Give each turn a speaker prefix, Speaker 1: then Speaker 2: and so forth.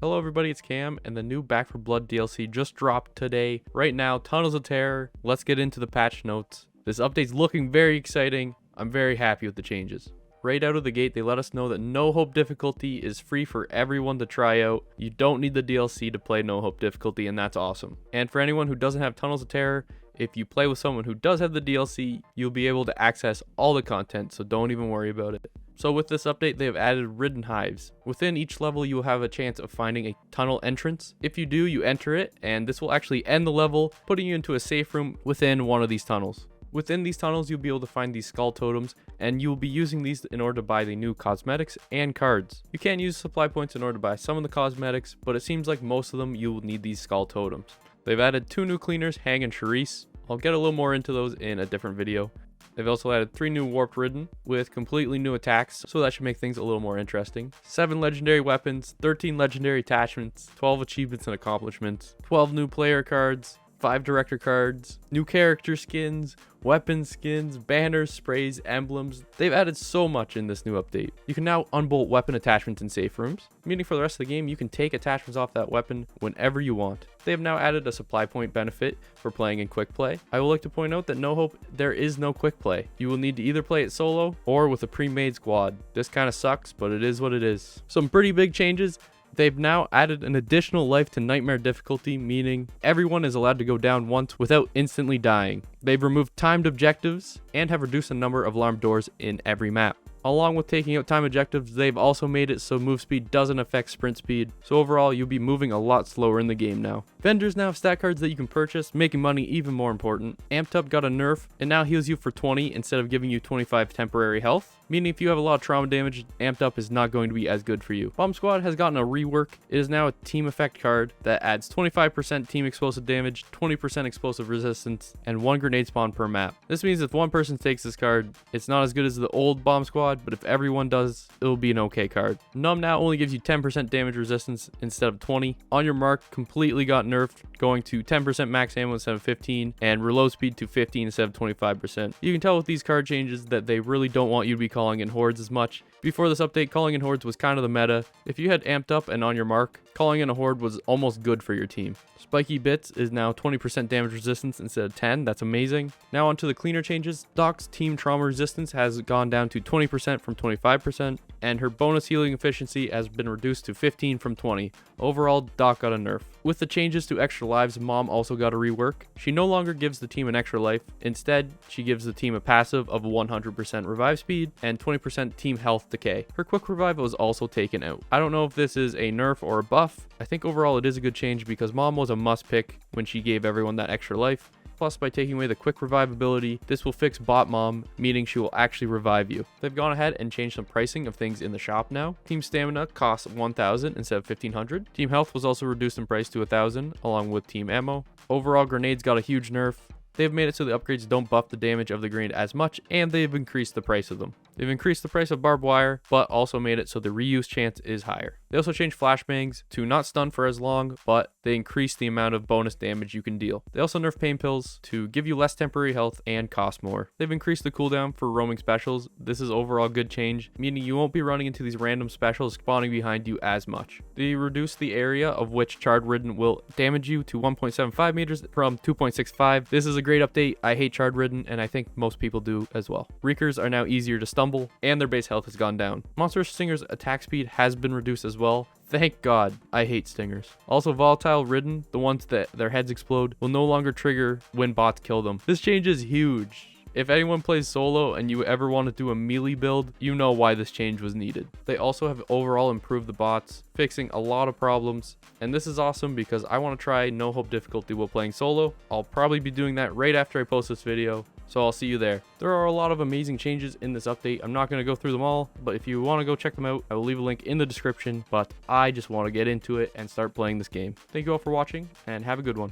Speaker 1: Hello everybody, it's Cam, and the new Back 4 Blood DLC just dropped today. Right now, Tunnels of Terror. Let's get into the patch notes. This update's looking very exciting. I'm very happy with the changes. Right out of the gate, they let us know that No Hope difficulty is free for everyone to try out. You don't need the DLC to play No Hope difficulty, and that's awesome. And for anyone who doesn't have Tunnels of Terror, if you play with someone who does have the DLC, you'll be able to access all the content, so don't even worry about it. So with this update, they have added ridden hives. Within each level, you will have a chance of finding a tunnel entrance. If you do, you enter it, and this will actually end the level, putting you into a safe room within one of these tunnels. Within these tunnels, you'll be able to find these skull totems, and you'll be using these in order to buy the new cosmetics and cards. You can use supply points in order to buy some of the cosmetics, but it seems like most of them you will need these skull totems. They've added 2 new cleaners, Hang and Charisse. I'll get a little more into those in a different video. They've also added 3 new warped ridden with completely new attacks, so that should make things a little more interesting. 7 legendary weapons, 13 legendary attachments, 12 achievements and accomplishments, 12 new player cards, 5 director cards, new character skins, weapon skins, banners, sprays, emblems. They've added so much in this new update. You can now unbolt weapon attachments in safe rooms, meaning for the rest of the game you can take attachments off that weapon whenever you want. They have now added a supply point benefit for playing in quick play. I would like to point out that No Hope, there is no quick play. You will need to either play it solo or with a pre-made squad. This kind of sucks, but it is what it is. Some pretty big changes. They've now added an additional life to nightmare difficulty, meaning everyone is allowed to go down once without instantly dying. They've removed timed objectives and have reduced the number of alarmed doors in every map. Along with taking out time objectives, they've also made it so move speed doesn't affect sprint speed, so overall you'll be moving a lot slower in the game now. Vendors now have stat cards that you can purchase, making money even more important. Amped Up got a nerf, it now heals you for 20 instead of giving you 25 temporary health, meaning if you have a lot of trauma damage, Amped Up is not going to be as good for you. Bomb Squad has gotten a rework. It is now a team effect card that adds 25% team explosive damage, 20% explosive resistance, and 1 grenade spawn per map. This means if one person takes this card, it's not as good as the old Bomb Squad, but if everyone does, it'll be an okay card. Numb now only gives you 10% damage resistance instead of 20. On Your Mark completely got nerfed, going to 10% max ammo instead of 15, and reload speed to 15 instead of 25%. You can tell with these card changes that they really don't want you to be calling in hordes as much. Before this update, calling in hordes was kind of the meta. If you had Amped Up and On Your Mark, calling in a horde was almost good for your team. Spiky Bits is now 20% damage resistance instead of 10. That's amazing. Now onto the cleaner changes. Doc's team trauma resistance has gone down to 20% from 25%, and her bonus healing efficiency has been reduced to 15 from 20. Overall, Doc got a nerf. With the changes to extra lives, Mom also got a rework. She no longer gives the team an extra life. Instead, she gives the team a passive of 100% revive speed and 20% team health decay. Her quick revive was also taken out. I don't know if this is a nerf or a buff. I think overall it is a good change because Mom was a must pick when she gave everyone that extra life. Plus, by taking away the quick revive ability, this will fix Bot Mom, meaning she will actually revive you. They've gone ahead and changed some pricing of things in the shop now. Team Stamina costs 1,000 instead of 1,500. Team Health was also reduced in price to 1,000, along with Team Ammo. Overall, grenades got a huge nerf. They've made it so the upgrades don't buff the damage of the grenade as much, and they've increased the price of them. They've increased the price of barbed wire, but also made it so the reuse chance is higher. They also changed flashbangs to not stun for as long, but they increase the amount of bonus damage you can deal. They also nerfed pain pills to give you less temporary health and cost more. They've increased the cooldown for roaming specials. This is overall good change, meaning you won't be running into these random specials spawning behind you as much. They reduced the area of which Charred Ridden will damage you to 1.75 meters from 2.65. This is a great update. I hate Charred Ridden, and I think most people do as well. Reekers are now easier to stumble, and their base health has gone down. Monster Stinger's attack speed has been reduced as well. Thank God, I hate stingers. Also, Volatile Ridden, the ones that their heads explode, will no longer trigger when bots kill them. This change is huge. If anyone plays solo and you ever want to do a melee build, you know why this change was needed. They also have overall improved the bots, fixing a lot of problems. And this is awesome because I want to try No Hope difficulty while playing solo. I'll probably be doing that right after I post this video. So I'll see you there. There are a lot of amazing changes in this update. I'm not going to go through them all, but if you want to go check them out, I will leave a link in the description. But I just want to get into it and start playing this game. Thank you all for watching, and have a good one.